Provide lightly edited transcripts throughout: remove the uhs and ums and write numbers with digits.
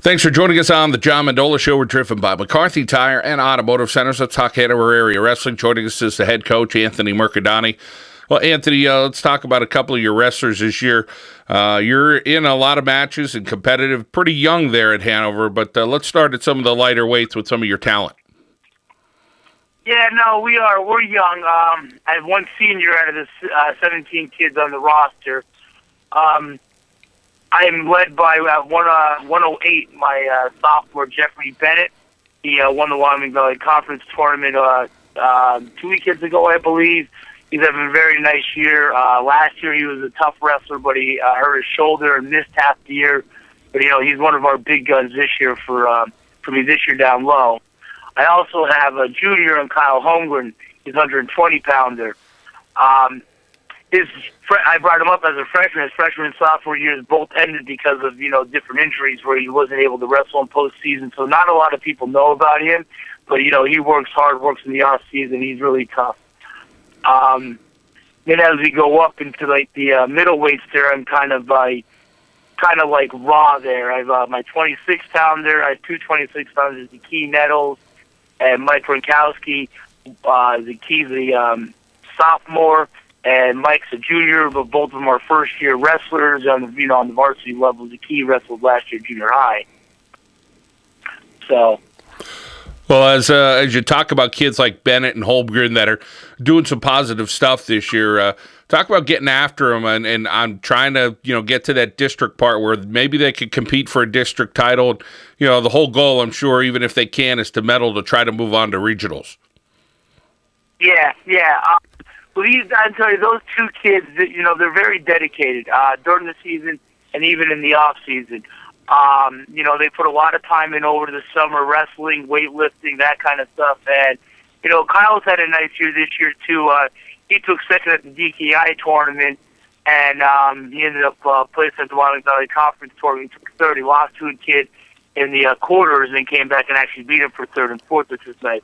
Thanks for joining us on the John Mendola Show. We're driven by McCarthy Tire and Automotive Centers. Let's talk Hanover area wrestling. Joining us is the head coach, Anthony Mercadante. Well, Anthony, let's talk about a couple of your wrestlers this year. You're in a lot of matches and competitive, pretty young there at Hanover, but let's start at some of the lighter weights with some of your talent. Yeah, no, we're young. I have one senior out of the 17 kids on the roster. I'm led by 108, my sophomore, Jeffrey Bennett. He won the Wyoming Valley Conference tournament 2 weekends ago, I believe. He's having a very nice year. Last year he was a tough wrestler, but he hurt his shoulder and missed half the year. But, he's one of our big guns this year for me this year down low. I also have a junior and Kyle Holmgren. He's 120-pounder. I brought him up as a freshman. His freshman and sophomore years both ended because of, different injuries where he wasn't able to wrestle in postseason. So not a lot of people know about him. But, he works hard, works in the off-season. He's really tough. Then as we go up into, the middleweights there, I'm kind of like raw there. I have my 26-pounder. I have two 26-pounders, the Key Nettles and Mike Gronkowski. The sophomore, and Mike's a junior, but both of them are first-year wrestlers on the varsity level. The Key wrestled last year junior high. So, well, as you talk about kids like Bennett and Holmgren that are doing some positive stuff this year, talk about getting after them and I'm trying to get to that district part where maybe they could compete for a district title. The whole goal, I'm sure, even if they can, is to medal to try to move on to regionals. Yeah. Well, I tell you, those two kids, they're very dedicated during the season and even in the off season. They put a lot of time in over the summer, wrestling, weightlifting, that kind of stuff. And, Kyle's had a nice year this year, too. He took second at the DKI tournament, and he ended up placing at the Wyoming Valley Conference tournament. He took third. He lost to a kid in the quarters and came back and actually beat him for third and fourth, which was nice.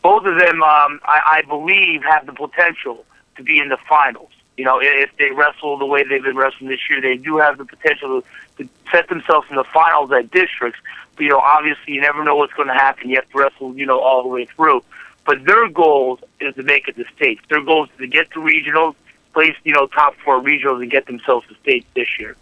Both of them, I believe, have the potential to be in the finals. If they wrestle the way they've been wrestling this year, they do have the potential to set themselves in the finals at districts. But, obviously, you never know what's going to happen. You have to wrestle, all the way through. But their goal is to make it to states. Their goal is to get to regionals, place, top four regionals, and get themselves to states this year.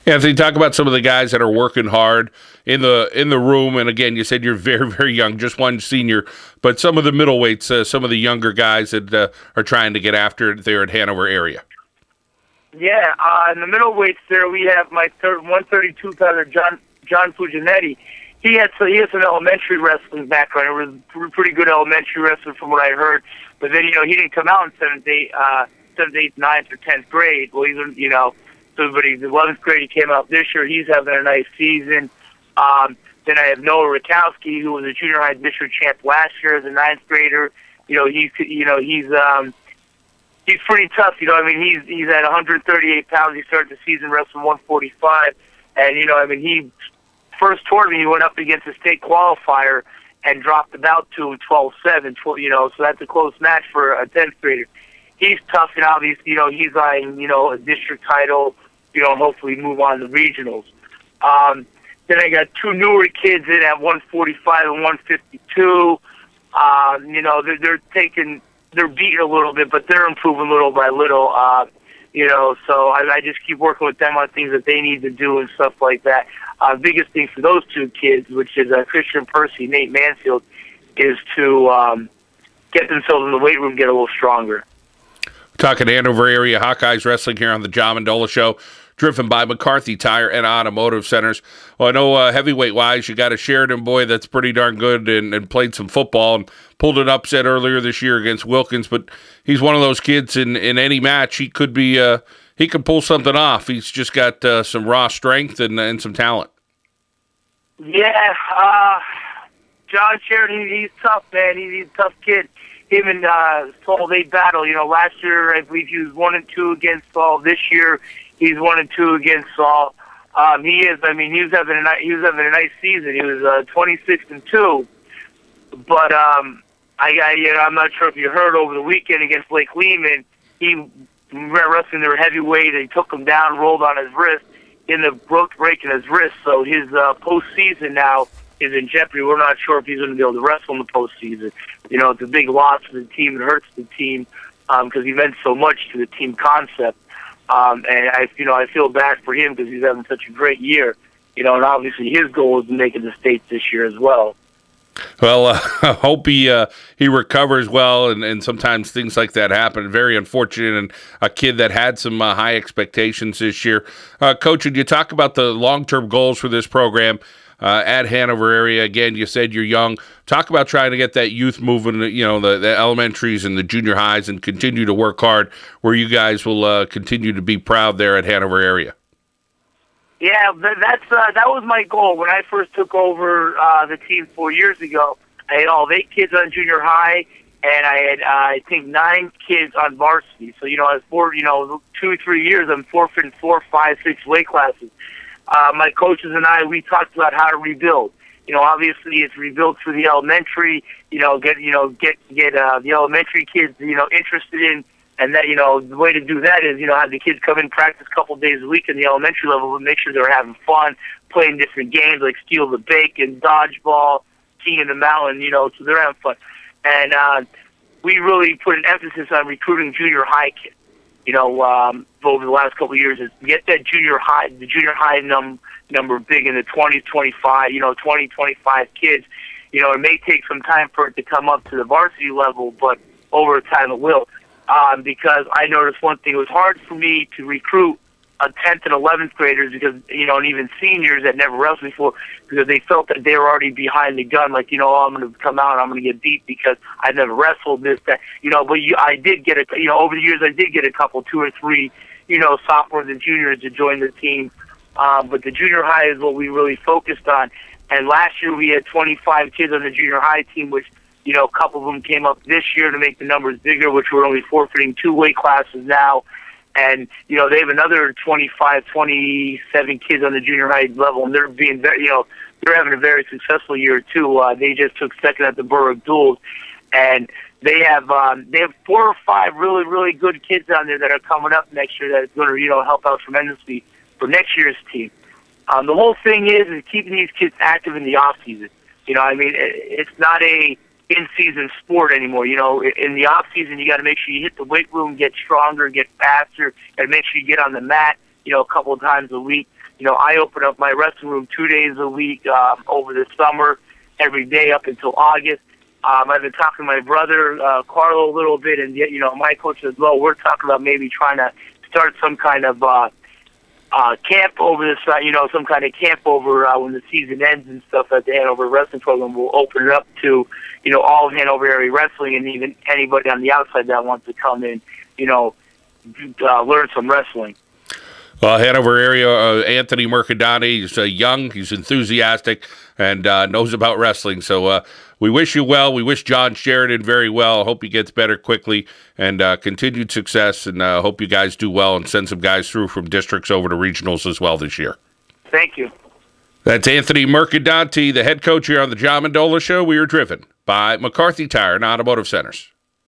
Anthony, talk about some of the guys that are working hard in the room. And again, you said you're very, very young, just one senior. But some of the middleweights, some of the younger guys that are trying to get after it there at Hanover area. Yeah, in the middleweights there, we have my 132-pounder John Fuginetti. He has an elementary wrestling background. He was a pretty good elementary wrestler from what I heard. But then, he didn't come out in 7th, 8th, 9th, or 10th grade. Well, but he's 11th grade. He came out this year. He's having a nice season. Then I have Noah Rakowski, who was a junior high district champ last year as a 9th grader. He's pretty tough. He's at 138 pounds. He started the season wrestling 145, and he first tournament he went up against a state qualifier and dropped the bout to 12-7. So that's a close match for a 10th grader. He's tough, and obviously, he's eyeing, a district title, and hopefully move on to regionals. Then I got two newer kids in at 145 and 152. They're beating a little bit, but they're improving little by little. So I just keep working with them on things that they need to do and stuff like that. Biggest thing for those two kids, which is Christian Percy, Nate Mansfield, is to get themselves in the weight room, get a little stronger. Talking Hanover area Hawkeyes wrestling here on the John Mendola Show, driven by McCarthy Tire and Automotive Centers. Well, I know heavyweight-wise, you got a Sheridan boy that's pretty darn good and played some football and pulled an upset earlier this year against Wilkins, but he's one of those kids in any match. He could be he could pull something off. He's just got some raw strength and some talent. Yeah, John Sheridan, he's tough, man. He's a tough kid. Him and Saul, they battle. Last year I believe he was 1-2 against Saul. This year he's 1-2 against Saul. He was having a nice season. He was 26-2. But I'm not sure if you heard over the weekend against Lake Lehman, he wrestling their heavyweight. They took him down, rolled on his wrist. in the break in his wrist, so his postseason now is in jeopardy. We're not sure if he's going to be able to wrestle in the postseason. It's a big loss for the team. It hurts the team because he meant so much to the team concept. And I feel bad for him because he's having such a great year. And obviously his goal is to make it to the States this year as well. Well, I hope he recovers well, and sometimes things like that happen. Very unfortunate, and a kid that had some high expectations this year. Coach, would you talk about the long-term goals for this program at Hanover area? Again, you said you're young. Talk about trying to get that youth moving, the elementaries and the junior highs, and continue to work hard where you guys will continue to be proud there at Hanover area. Yeah, that was my goal when I first took over the team 4 years ago. I had all 8 kids on junior high, and I had I think 9 kids on varsity. So as 2-3 years, I'm forfeiting 4, 5, 6 weight classes. My coaches and we talked about how to rebuild. Obviously it's rebuild through the elementary. Get the elementary kids interested in. And that, the way to do that is, have the kids come in, practice a couple of days a week in the elementary level, but make sure they're having fun, playing different games like Steal the Bacon, Dodgeball, King of the Mountain, so they're having fun. And we really put an emphasis on recruiting junior high kids, over the last couple of years, is get that the junior high number big in the 20, 25, 20, 25 kids. It may take some time for it to come up to the varsity level, but over time it will. Because I noticed one thing, it was hard for me to recruit 10th and 11th graders because, and even seniors that never wrestled before, because they felt that they were already behind the gun, like, I'm going to come out and I'm going to get beat because I never wrestled this, that, but I did get over the years I did get a couple, 2 or 3, sophomores and juniors to join the team. But the junior high is what we really focused on. And last year we had 25 kids on the junior high team, which a couple of them came up this year to make the numbers bigger, which we're only forfeiting 2 weight classes now. And, they have another 25, 27 kids on the junior high level, and they're being very, they're having a very successful year, too. They just took second at the Borough Duels. And they have 4 or 5 really, really good kids down there that are coming up next year that is going to, help out tremendously for next year's team. The whole thing is keeping these kids active in the off-season. It's not a in-season sport anymore. In the off-season, you got to make sure you hit the weight room, get stronger, get faster, and make sure you get on the mat, a couple of times a week. I open up my wrestling room 2 days a week over the summer, every day up until August. I've been talking to my brother, Carlo, a little bit, and, my coach as well. We're talking about maybe trying to start some kind of camp over this, some kind of camp over when the season ends and stuff at the Hanover Wrestling Program. We'll open it up to, all of Hanover area wrestling, and even anybody on the outside that wants to come in, learn some wrestling. Hanover area, Anthony Mercadante, he's young, he's enthusiastic, and knows about wrestling. So we wish you well. We wish John Sheridan very well. Hope he gets better quickly, and continued success, and hope you guys do well and send some guys through from districts over to regionals as well this year. Thank you. That's Anthony Mercadante, the head coach here on the John Mendola Show. We are driven by McCarthy Tire and Automotive Centers.